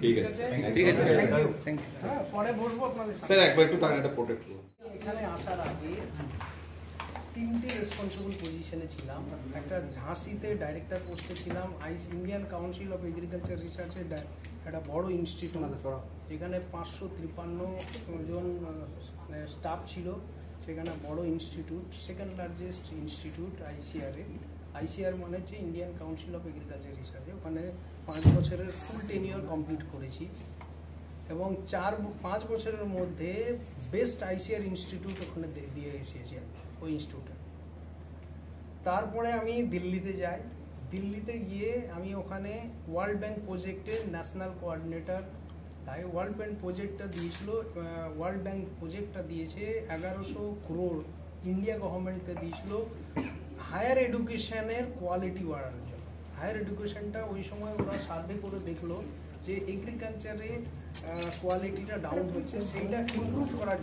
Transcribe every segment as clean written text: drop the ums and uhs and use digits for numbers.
ঠিক আছে, ঠিক আছে, থ্যাংক ইউ। হ্যাঁ, পরে বসবো আপনাদের সাথে। স্যার একবার একটু তার একটা প্রোটেক্ট করুন। এখানে আসার আগে তিনটে রেসপন্সিবল পজিশনে ছিলাম। একটা ঝাঁসিতে ডাইরেক্টর পোস্টে ছিলাম, ইন্ডিয়ান কাউন্সিল অফ এগ্রিকালচার রিসার্চের একটা বড় ইনস্টিটিউট, যেখানে 553 জন স্টাফ ছিল। সেখানে বড় institute, second largest institute ICR মানে হচ্ছে ইন্ডিয়ান কাউন্সিল অফ এগ্রিকালচার রিসার্চে। ওখানে 5 বছরের ফুল টেনিওর কমপ্লিট করেছি এবং 5 বছরের মধ্যে বেস্ট আইসিআর ইনস্টিটিউট ওখানে দিয়ে এসেছি ওই ইনস্টিটিউটে। তারপরে আমি দিল্লিতে যাই। দিল্লিতে গিয়ে আমি ওখানে ওয়ার্ল্ড ব্যাংক প্রজেক্টের ন্যাশনাল কোঅর্ডিনেটর। তাই ওয়ার্ল্ড ব্যাংক প্রজেক্টটা দিয়েছিল, ওয়ার্ল্ড ব্যাংক প্রজেক্টটা দিয়েছে 1100 crore ইন্ডিয়া গভর্নমেন্টকে দিয়েছিল হায়ার এডুকেশনের কোয়ালিটি বাড়ানোর জন্য। হায়ার এডুকেশনটা ওই সময় ওরা সার্ভে করে দেখলো যে এগ্রিকালচারে কোয়ালিটিটা ডাউন হচ্ছে, সেইটা ইমপ্রুভ করার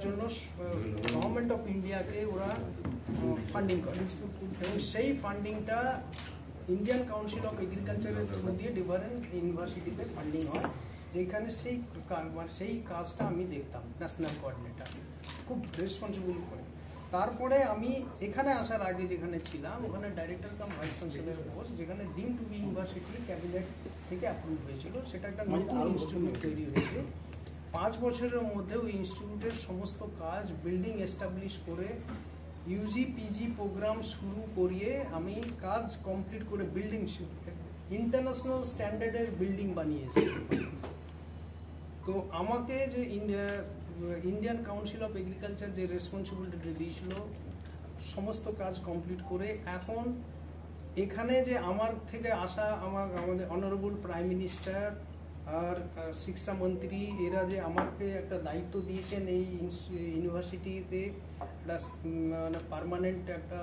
জন্য গভর্নমেন্ট অফ ইন্ডিয়াকে ওরা ফান্ডিং করে এবং সেই ফান্ডিংটা ইন্ডিয়ান কাউন্সিল অফ এগ্রিকালচারের থ্রু দিয়ে ডিফারেন্ট ইউনিভার্সিটিতে ফান্ডিং হয়, যেখানে সেই কাজটা আমি দেখতাম ন্যাশনাল কোঅর্ডিনেটর, খুব রেসপন্সিবল করে। তারপরে আমি এখানে আসার আগে যেখানে ছিলাম ওখানে ডাইরেক্টর কাম ভাইস চ্যান্সেলর পোস্ট, যেখানে ডিম টু বি ইউনিভার্সিটি ক্যাবিনেট থেকে অ্যাপ্রুভ হয়েছিল। সেটা একটা নতুন ইনস্টিটিউট তৈরি হয়েছে। 5 বছরের মধ্যে ওই ইনস্টিটিউটের সমস্ত কাজ বিল্ডিং এস্টাবলিশ করে ইউজি পিজি প্রোগ্রাম শুরু করিয়ে আমি কাজ কমপ্লিট করে বিল্ডিং ইন্টারন্যাশনাল স্ট্যান্ডার্ডের বিল্ডিং বানিয়েছি। তো আমাকে যে ইন্ডিয়ান কাউন্সিল অফ এগ্রিকালচার যে রেসপন্সিবিলিটি দিয়েছিল সমস্ত কাজ কমপ্লিট করে, এখন এখানে যে আমার থেকে আসা আমাদের অনারেবল প্রাইম মিনিস্টার আর শিক্ষা মন্ত্রী এরা যে আমাকে একটা দায়িত্ব দিয়েছেন এই ইউনিভার্সিটিতে একটা মানে পার্মানেন্ট একটা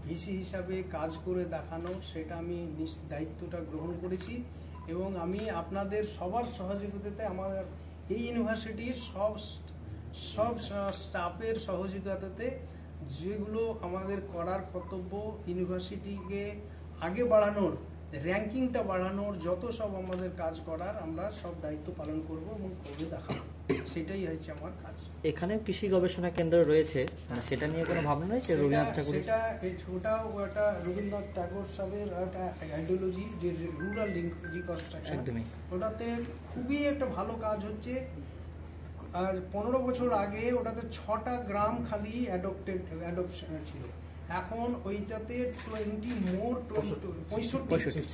ভিসি হিসাবে কাজ করে দেখানো, সেটা আমি দায়িত্বটা গ্রহণ করেছি এবং আমি আপনাদের সবার সহযোগিতাতে আমার এই ইউনিভার্সিটির সব স্টাফের সহযোগিতাতে যেগুলো আমাদের করার কর্তব্য, ইউনিভার্সিটিকে আগে বাড়ানোর, র্যাঙ্কিংটা বাড়ানোর, যত সব আমাদের কাজ করার আমরা সব দায়িত্ব পালন করব এবং করে দেখাবো, সেটাই হচ্ছে আমার কাজ। এখানে কৃষি গবেষণা কেন্দ্র রয়েছে, সেটা নিয়ে কোনো ভাবনা রয়েছে? রবীন্দ্রনাথ ঠাকুর ওটা রবীন্দ্রনাথ ঠাকুর সাহেবের একটা আইডিওলজি, যে রুরাল রিকনস্ট্রাকশন, ওটাতে খুবই একটা ভালো কাজ হচ্ছে। আর 15 বছর আগে ওটাতে 6টা গ্রাম খালি অ্যাডপশন ছিল, এখন ওইটাতে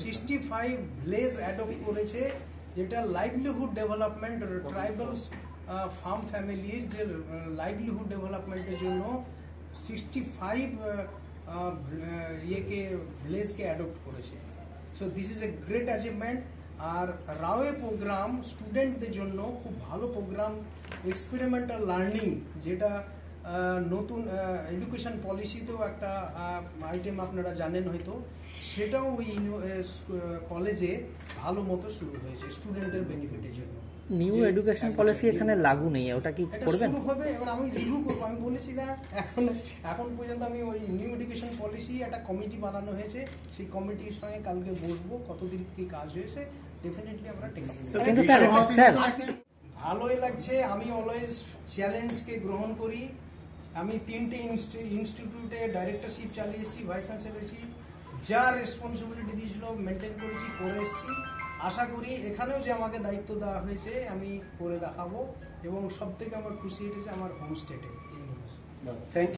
65 ভিলেজ অ্যাডপ্ট করেছে, যেটা লাইভলিহুড ডেভেলপমেন্ট, ট্রাইবালস ফার্ম ফ্যামিলির যে লাইভলিহুড ডেভেলপমেন্টের জন্য 65 ভিলেজকে অ্যাডপ্ট করেছে। So this is a great achievement. আর রাওয়ে প্রোগ্রাম স্টুডেন্টদের জন্য খুব ভালো প্রোগ্রাম, এক্সপেরিমেন্টাল লার্নিং, যেটা নতুন এডুকেশন পলিসিতেও একটা আইটেম আপনারা জানেন হয়তো, সেটাও ওই কলেজে ভালো মতো শুরু হয়েছে স্টুডেন্টের বেনিফিটের জন্য। নিউ এডুকেশন পলিসি এখানে লাগু নেই, ওটা কি করবেন? শুরু হবে, এবার আমি রিভিউ করবো। আমি বলেছি না, এখন পর্যন্ত আমি ওই নিউ এডুকেশন পলিসি একটা কমিটি বানানো হয়েছে, সেই কমিটির সঙ্গে কালকে বসবো, কতদিন কি কাজ হয়েছে ডেফিনেটলি আমরা ভালোই লাগছে। আমি অলওয়েজ চ্যালেঞ্জকে গ্রহণ করি। আমি 3টে ইনস্টিটিউটে ডাইরেক্টরশিপ চালিয়ে এসেছি, ভাইস চ্যান্সেলর এসেছি, যা রেসপন্সিবিলিটি দিয়েছিল মেনটেন করেছি, করে এসেছি। আশা করি এখানেও যে আমাকে দায়িত্ব দেওয়া হয়েছে আমি করে দেখাবো এবং সব থেকে আমার খুশি হয়েছে আমার হোম স্টেটে এই নিউজ। Thank you.